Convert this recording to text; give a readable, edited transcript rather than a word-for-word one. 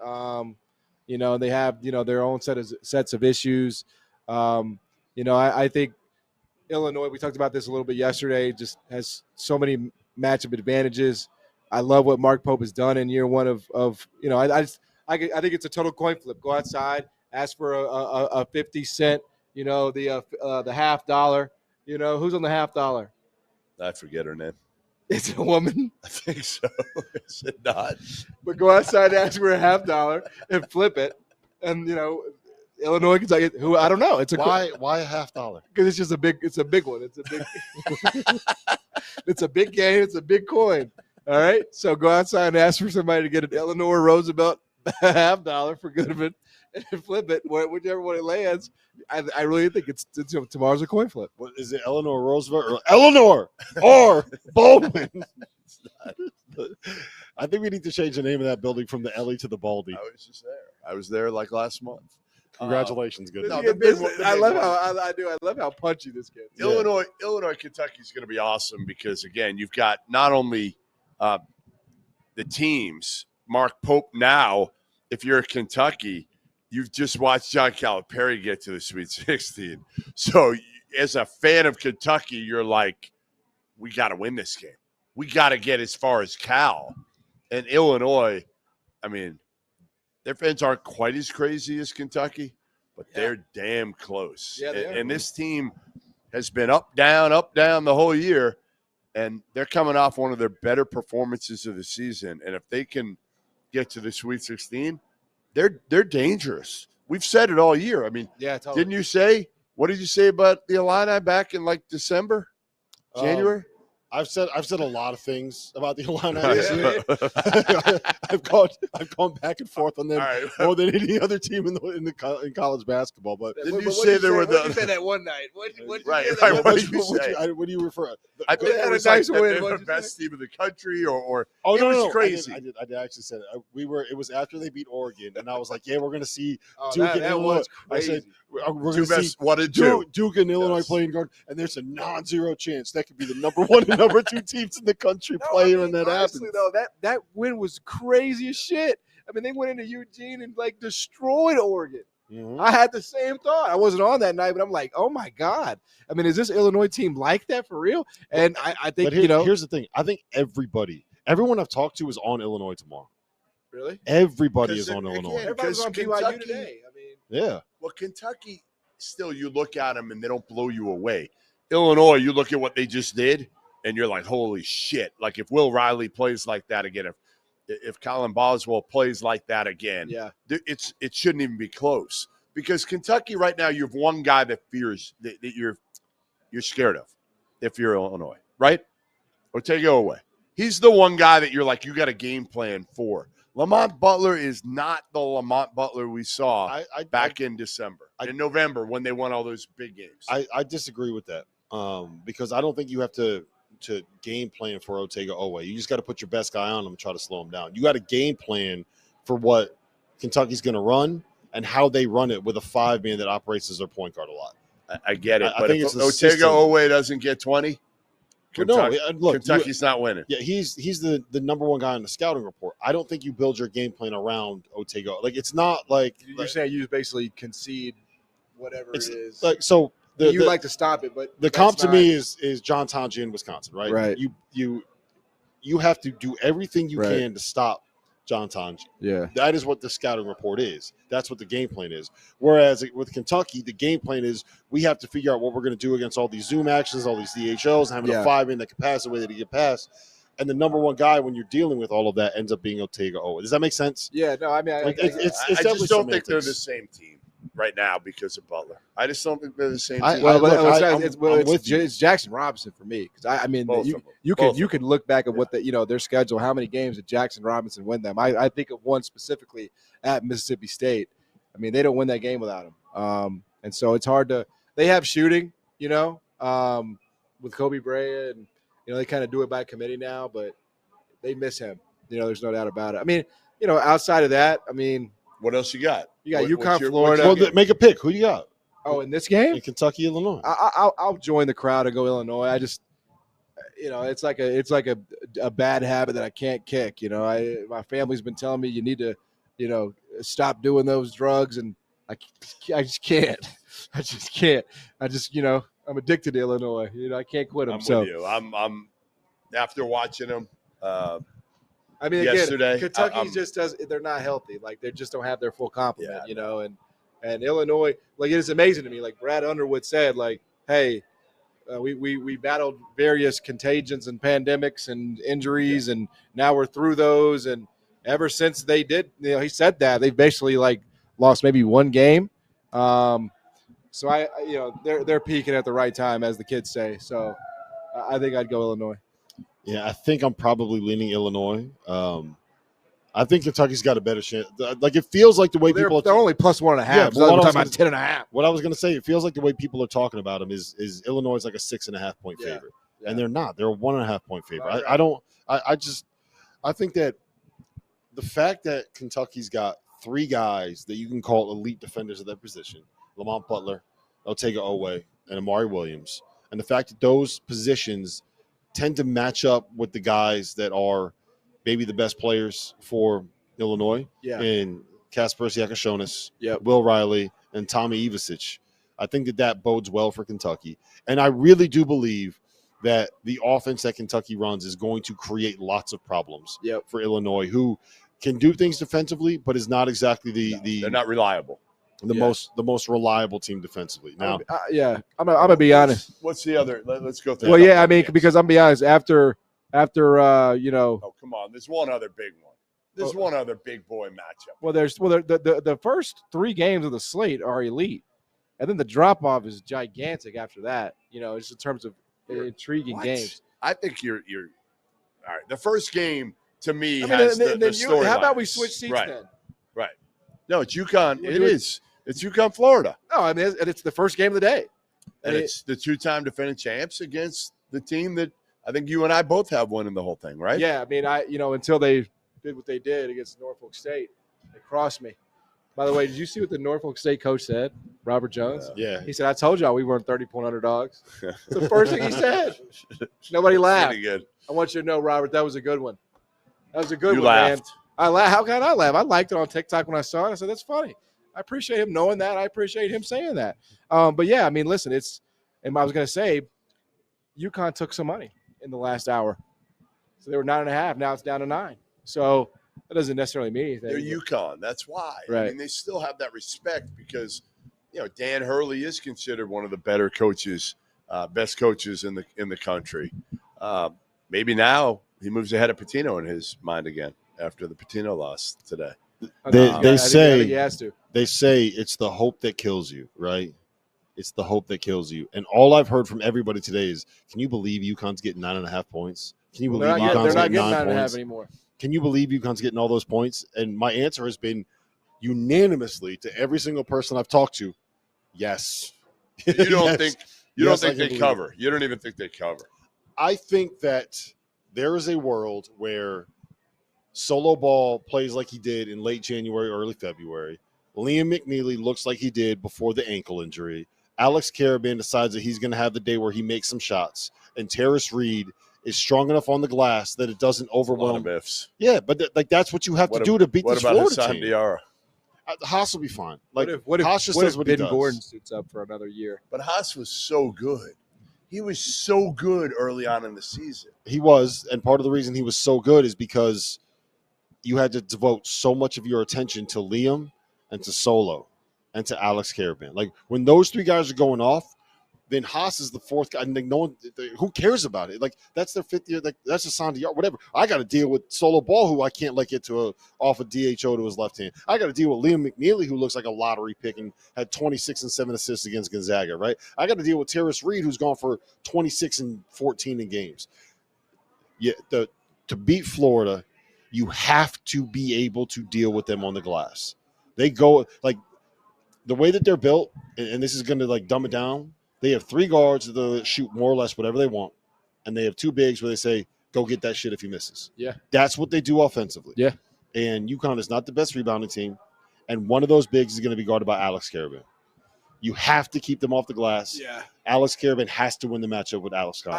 They have their own sets of issues. I think Illinois. We talked about this a little bit yesterday. Just has so many matchup advantages. I love what Mark Pope has done in year one of I think it's a total coin flip. Go outside, ask for a 50-cent. The $50. Who's on the $50? I forget her name. Is it a woman? I think so. Is it not? But go outside and ask for a $50 and flip it. And, Illinois, Kentucky, who I don't know. It's why a $50? Because it's just a big one. It's a big it's a big game. It's a big coin. All right. So go outside and ask for somebody to get an Illinois Roosevelt $50 for Goodman and flip it. Whichever one it lands, I really think it's tomorrow's a coin flip. What is it, Eleanor Roosevelt or Eleanor or Baldwin? I think we need to change the name of that building from the Ellie to the Baldy. I was just there. I was there like last month. Congratulations, good. No, I love how punchy this gets. Illinois, Kentucky is going to be awesome because again, you've got not only the teams. Mark Pope now. If you're a Kentucky, you've just watched John Calipari get to the Sweet 16. So as a fan of Kentucky, you're like, we got to win this game. We got to get as far as Cal. And Illinois, I mean, their fans aren't quite as crazy as Kentucky, but they're damn close. Yeah, and this team has been up, down the whole year, and they're coming off one of their better performances of the season. And if they can get to the Sweet 16, they're dangerous. We've said it all year. I mean, totally. Didn't you say, what did you say about the Illini back in like December, January? I've said a lot of things about the Illini this year. I've gone back and forth on them more than any other team in college basketball. But didn't you say they were the? What you say that one night? What did you say? What do you refer? I think it was nice like win. the best team in the country, or oh, it no, was no, crazy. I did actually say it. It was after they beat Oregon, and I was like, yeah, we're going to see Duke and Illinois. I said, we're going to see 1 and 2. Duke and Illinois playing guard, and there's a non-zero chance that could be the number 1 and number 2 teams in the country playing when that happens. Though, that win was crazy as shit. I mean, they went into Eugene and like destroyed Oregon. Mm-hmm. I had the same thought. I wasn't on that night, but I'm like, oh my God. I mean, is this Illinois team like that for real? And I think, here's the thing. I think everyone I've talked to is on Illinois tomorrow. Really? Everybody is on Illinois. Everybody's on BYU today. I mean, yeah. Well, Kentucky, still, you look at them and they don't blow you away. Illinois, you look at what they just did, and you're like, holy shit. Like, if Will Riley plays like that again, if Colin Boswell plays like that again, it shouldn't even be close. Because Kentucky right now, you have one guy that fears that you're scared of if you're Illinois, right? Otega Oweh. He's the one guy that you're like, you got a game plan for. Lamont Butler is not the Lamont Butler we saw back in December, in November when they won all those big games. I disagree with that because I don't think you have to game plan for Otega Oweh. You just got to put your best guy on him and try to slow him down. You got a game plan for what Kentucky's going to run and how they run it with a 5-man that operates as their point guard a lot. I get it, but if Otega Oweh doesn't get 20, Kentucky's not winning. Yeah, he's the number 1 guy on the scouting report. I don't think you build your game plan around Otega. Like, it's not like you're saying you basically concede whatever it is. Like, so you like to stop it, but the comp to me is John Tonje in Wisconsin, right? Right. You have to do everything you can to stop John Tonje. Yeah. That is what the scouting report is. That's what the game plan is. Whereas with Kentucky, the game plan is we have to figure out what we're going to do against all these Zoom actions, all these DHOs, having a 5-man that can pass the way that he can pass. And the number 1 guy when you're dealing with all of that ends up being Otega Oweh. Does that make sense? Yeah, no, I mean, I just don't think they're the same team right now because of Butler. I just don't think they're the same team. It's Jackson Robinson for me because I mean you can look back at what their schedule, how many games did Jackson Robinson win them. I think of one specifically at Mississippi State. I mean, they don't win that game without him, and so it's hard to. They have shooting, with Kobe Bryant, and they kind of do it by committee now, but they miss him. There's no doubt about it. I mean, outside of that, I mean. What else you got? You got UConn-Florida. Well, make a pick. Who you got? Oh, in this game? In Kentucky, Illinois. I'll join the crowd and go Illinois. I just, it's like a bad habit that I can't kick. My family's been telling me you need to stop doing those drugs. And I just can't. I just can't. I'm addicted to Illinois. I can't quit them. I'm with you. I'm after watching them. Yesterday, again, Kentucky they're not healthy. Like, they just don't have their full complement, and Illinois, like, it is amazing to me. Like Brad Underwood said, like, hey, we battled various contagions and pandemics and injuries, and now we're through those. And ever since they did, he said that they've basically like lost maybe one game. So they're peaking at the right time, as the kids say. So I think I'd go Illinois. Yeah, I think I'm probably leaning Illinois. I think Kentucky's got a better chance. Like, it feels like the way they're only plus 1.5. Yeah, so we're talking about 10.5. What I was going to say, it feels like the way people are talking about them is Illinois is like a 6.5 point favorite, and they're not. They're a 1.5 point favorite. Right. I think that the fact that Kentucky's got 3 guys that you can call elite defenders at that position, Lamont Butler, Otega Owe, and Amari Williams, and the fact that those positions tend to match up with the guys that are maybe the best players for Illinois, and Kasper Siakashonis, Will Riley, and Tommy Ivasic. I think that bodes well for Kentucky. And I really do believe that the offense that Kentucky runs is going to create lots of problems for Illinois, who can do things defensively, but is not exactly they're not reliable. The most reliable team defensively. Now, I'm gonna be honest. What's the other? Let's go through. Well, because I'm gonna be honest. After Oh, come on. There's one other big one. There's one other big boy matchup. Well, the first 3 games of the slate are elite, and then the drop off is gigantic after that. Just in terms of intriguing games. I think you're all right. The first game to me has the story. How about we switch seats then? Right. No, it's UConn. It's UConn-Florida. No, it's the first game of the day, and it's the 2-time defending champs against the team that I think you and I both have winning the whole thing, right? Yeah, until they did what they did against Norfolk State, they crossed me. By the way, did you see what the Norfolk State coach said, Robert Jones? Yeah. He said, I told y'all we weren't 30-point underdogs. That's the first thing he said. Nobody laughed. Pretty good. I want you to know, Robert, that was a good one. That was a good one, laughed. man. I laughed. How can I laugh? I liked it on TikTok when I saw it. I said, that's funny. I appreciate him knowing that. I appreciate him saying that. But, yeah, listen, and I was going to say, UConn took some money in the last hour. So they were 9.5. Now it's down to 9. So that doesn't necessarily mean anything. They're UConn. That's why. Right. They still have that respect because, Dan Hurley is considered one of the better coaches, best coaches in the country. Maybe now he moves ahead of Pitino in his mind again after the Pitino loss today. They say he has to. They say it's the hope that kills you, right? It's the hope that kills you. And all I've heard from everybody today is, can you believe UConn's getting 9.5 points? Can you believe UConn's getting 9 points? Anymore. Can you believe UConn's getting all those points? And my answer has been unanimously to every single person I've talked to, yes. You don't think they cover. You don't even think they cover. I think that there is a world where Solo Ball plays like he did in late January, early February. Liam McNeely looks like he did before the ankle injury. Alex Karaban decides that he's going to have the day where he makes some shots. And Terrace Reed is strong enough on the glass that it doesn't overwhelm. A lot of ifs. Yeah, but that's what you have to do to beat this Florida team. Diarra? Haas will be fine. What if Haas just does what he does. Gordon suits up for another year? But Haas was so good. He was so good early on in the season. He was, and part of the reason he was so good is because you had to devote so much of your attention to Liam and to Solo and to Alex Karaban. Like, when those 3 guys are going off, then Haas is the 4th guy. And no one, who cares about it? Like, that's their 5th year. Like, that's just Sandy, whatever. I got to deal with Solo Ball, who I can't get to off a DHO to his left hand. I got to deal with Liam McNeely, who looks like a lottery pick and had 26 and 7 assists against Gonzaga, right? I got to deal with Terrace Reed, who's gone for 26 and 14 in games. Yeah, to beat Florida, you have to be able to deal with them on the glass. They go, like, the way that they're built, and this is going to, like, dumb it down, they have 3 guards that shoot more or less whatever they want, and they have 2 bigs where they say, go get that shit if he misses. Yeah. That's what they do offensively. Yeah. And UConn is not the best rebounding team, and one of those bigs is going to be guarded by Alex Karaban. You have to keep them off the glass. Yeah. Alex Karaban has to win the matchup with Alex Collins.